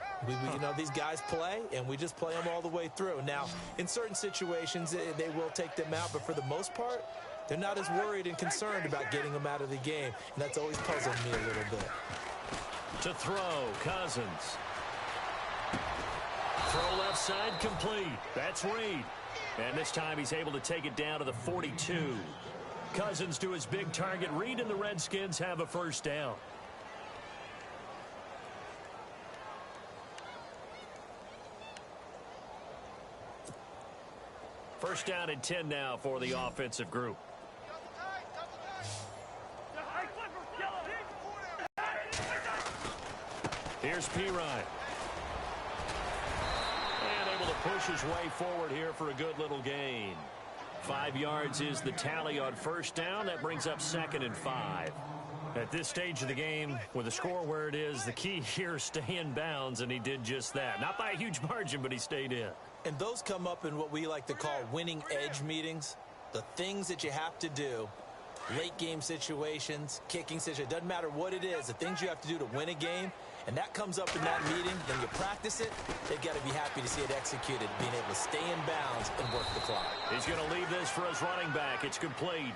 These guys play, and we just play them all the way through. Now, in certain situations, they will take them out, but for the most part, they're not as worried and concerned about getting them out of the game. And that's always puzzled me a little bit. To throw, Cousins. Throw left side complete. That's Reed. And this time he's able to take it down to the 42. Cousins to his big target. Reed and the Redskins have a 1st down. First down and 10 now for the offensive group. Here's Pirine. And able to push his way forward here for a good little gain. 5 yards is the tally on 1st down. That brings up 2nd and 5. At this stage of the game, with the score where it is, the key here is stay in bounds, and he did just that. Not by a huge margin, but he stayed in. And those come up in what we like to call winning edge meetings. The things that you have to do, late game situations, kicking situations, doesn't matter what it is, the things you have to do to win a game, and that comes up in that meeting, then you practice it, they've got to be happy to see it executed, being able to stay in bounds and work the clock. He's going to leave this for his running back. It's complete.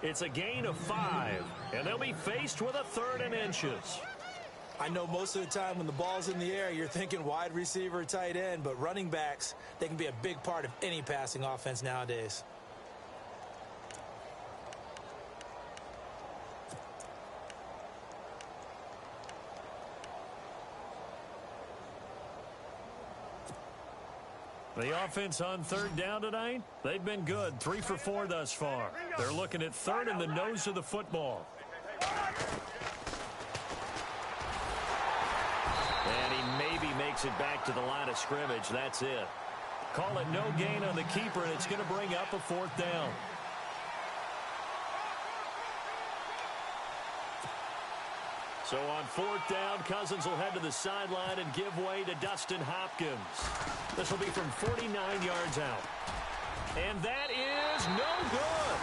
It's a gain of 5, and they'll be faced with a 3rd and inches. I know most of the time when the ball's in the air, you're thinking wide receiver, tight end, but running backs, they can be a big part of any passing offense nowadays. The offense on 3rd down tonight, they've been good. 3 for 4 thus far. They're looking at 3rd and the nose of the football. And he maybe makes it back to the line of scrimmage. That's it. Call it no gain on the keeper, and it's going to bring up a 4th down. So on 4th down, Cousins will head to the sideline and give way to Dustin Hopkins. This will be from 49 yards out. And that is no good.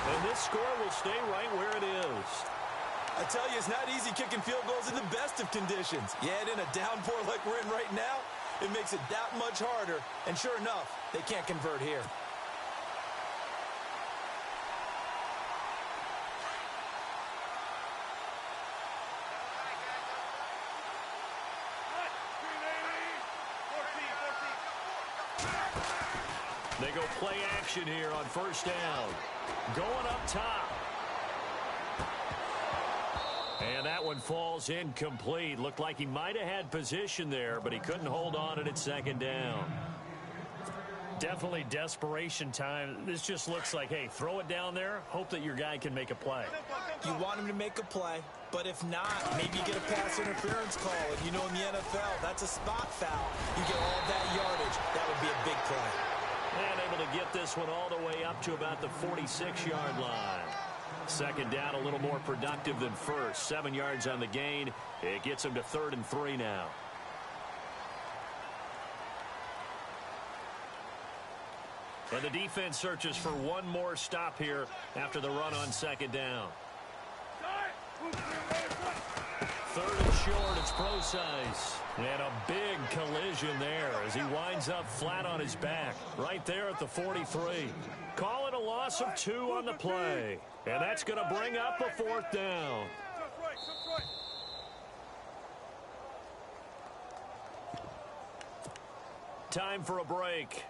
And this score will stay right where it is. I tell you, it's not easy kicking field goals in the best of conditions. Yet in a downpour like we're in right now, it makes it that much harder. And sure enough, they can't convert here. They go play action here on 1st down. Going up top. And that one falls incomplete. Looked like he might have had position there, but he couldn't hold on at second down. Definitely desperation time. This just looks like, hey, throw it down there, hope that your guy can make a play. You want him to make a play, but if not, maybe you get a pass interference call. And you know in the NFL, that's a spot foul. You get all that yardage. That would be a big play. And able to get this one all the way up to about the 46-yard line. Second down, a little more productive than first. 7 yards on the gain. It gets him to 3rd and 3 now. And the defense searches for one more stop here after the run on second down. 3rd and short, it's Procise. And a big collision there as he winds up flat on his back. Right there at the 43. Call it a loss of 2 on the play. And that's going to bring up a 4th down. Time for a break.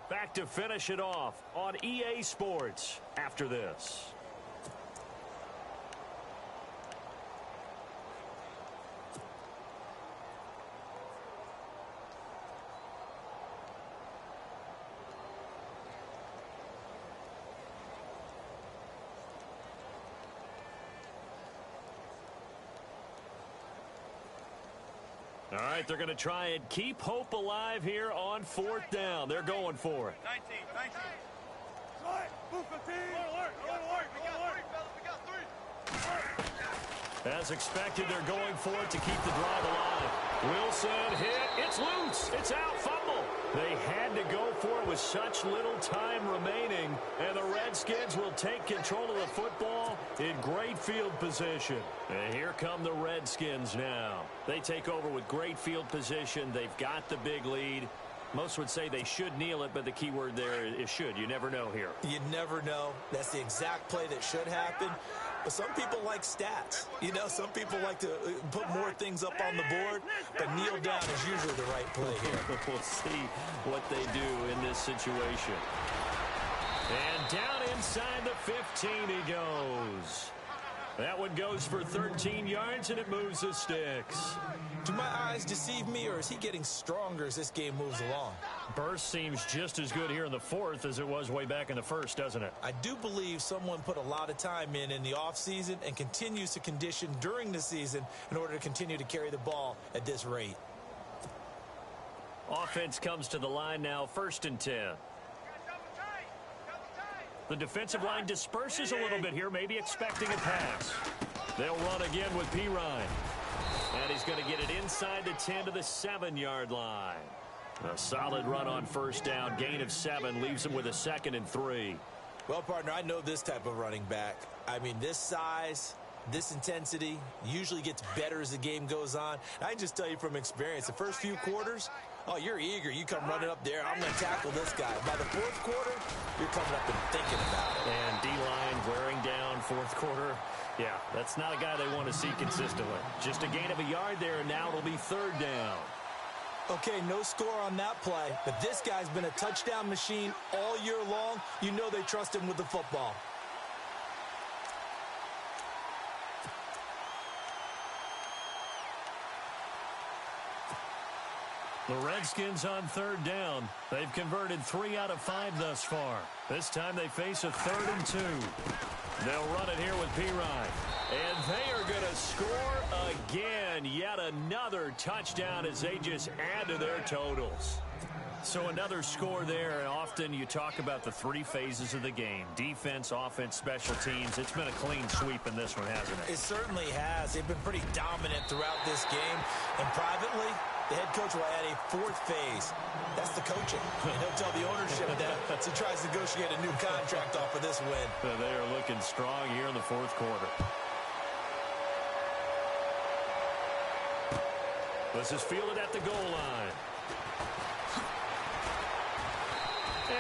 Back to finish it off on EA Sports after this. All right, they're going to try and keep hope alive here on 4th down. They're going for it. 19. Move 15. Alert. We got three. As expected, they're going for it to keep the drive alive. Wilson hit. It's loose. It's out. Fumble. They had to go for it with such little time remaining, and the Redskins will take control of the football in great field position. And here come the Redskins now. They take over with great field position. They've got the big lead. Most would say they should kneel it, but the key word there is should. You never know here. You never know. That's the exact play that should happen. But some people like stats. You know, some people like to put more things up on the board, but kneel down is usually the right play here. We'll see what they do in this situation. And down inside the 15 he goes. That one goes for 13 yards, and it moves the sticks. Do my eyes deceive me, or is he getting stronger as this game moves along? Burst seems just as good here in the 4th as it was way back in the 1st, doesn't it? I do believe someone put a lot of time in the offseason and continues to condition during the season in order to continue to carry the ball at this rate. Offense comes to the line now, 1st and 10. The defensive line disperses a little bit here, maybe expecting a pass. They'll run again with Pirine. And he's going to get it inside the 10 to the 7-yard line. A solid run on 1st down. Gain of 7 leaves him with a 2nd and 3. Well, partner, I know this type of running back. I mean, this size, this intensity usually gets better as the game goes on. I can just tell you from experience, the first few quarters, oh, you're eager. You come running up there. I'm going to tackle this guy. By the 4th quarter, you're coming up and thinking about it. And D-line wearing down 4th quarter. Yeah, that's not a guy they want to see consistently. Just a gain of a yard there, and now it'll be 3rd down. Okay, no score on that play, but this guy's been a touchdown machine all year long. You know they trust him with the football. The Redskins on 3rd down. They've converted 3 out of 5 thus far. This time they face a 3rd and 2. They'll run it here with Pirine. And they are going to score again. Yet another touchdown as they just add to their totals. So another score there, and often you talk about the 3 phases of the game. Defense, offense, special teams. It's been a clean sweep in this one, hasn't it? It certainly has. They've been pretty dominant throughout this game. And privately, the head coach will add a 4th phase. That's the coaching. And he'll tell the ownership that as he tries to negotiate a new contract off of this win. They are looking strong here in the 4th quarter. This is fielded at the goal line.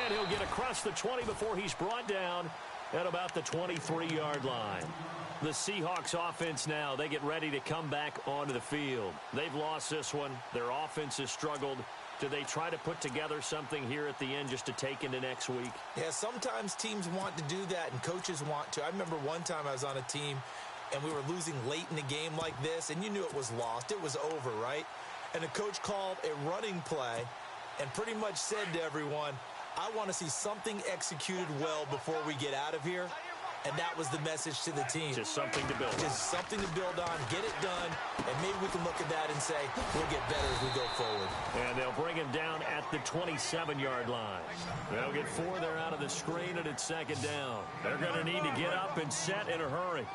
And he'll get across the 20 before he's brought down at about the 23-yard line. The Seahawks offense now, they get ready to come back onto the field. They've lost this one. Their offense has struggled. Do they try to put together something here at the end just to take into next week? Yeah, sometimes teams want to do that and coaches want to. I remember one time I was on a team and we were losing late in the game like this, and you knew it was lost. It was over, right? And the coach called a running play and pretty much said to everyone, I want to see something executed well before we get out of here. And that was the message to the team. Just something to build on. Just something to build on, get it done, and maybe we can look at that and say, we'll get better as we go forward. And they'll bring him down at the 27-yard line. They'll get 4 there out of the screen, and it's second down. They're going to need to get up and set in a hurry.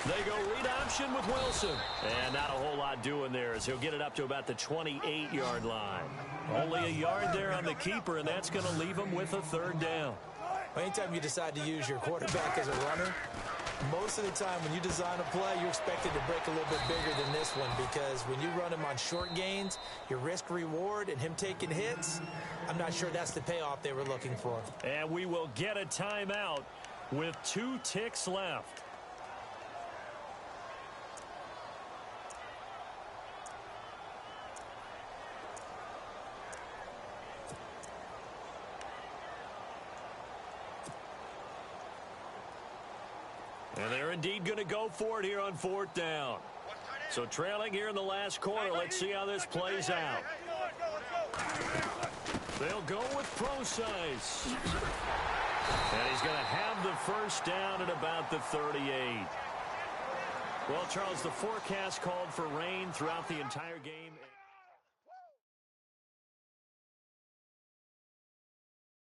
They go read option with Wilson. And not a whole lot doing there as he'll get it up to about the 28-yard line. Only a yard there on the keeper, and that's going to leave him with a third down. Anytime you decide to use your quarterback as a runner, most of the time when you design a play, you're expected to break a little bit bigger than this one because when you run him on short gains, your risk-reward and him taking hits, I'm not sure that's the payoff they were looking for. And we will get a timeout with 2 ticks left. And they're indeed going to go for it here on 4th down. So trailing here in the last quarter. Let's see how this plays out. They'll go with Procise. And he's going to have the first down at about the 38. Well, Charles, the forecast called for rain throughout the entire game.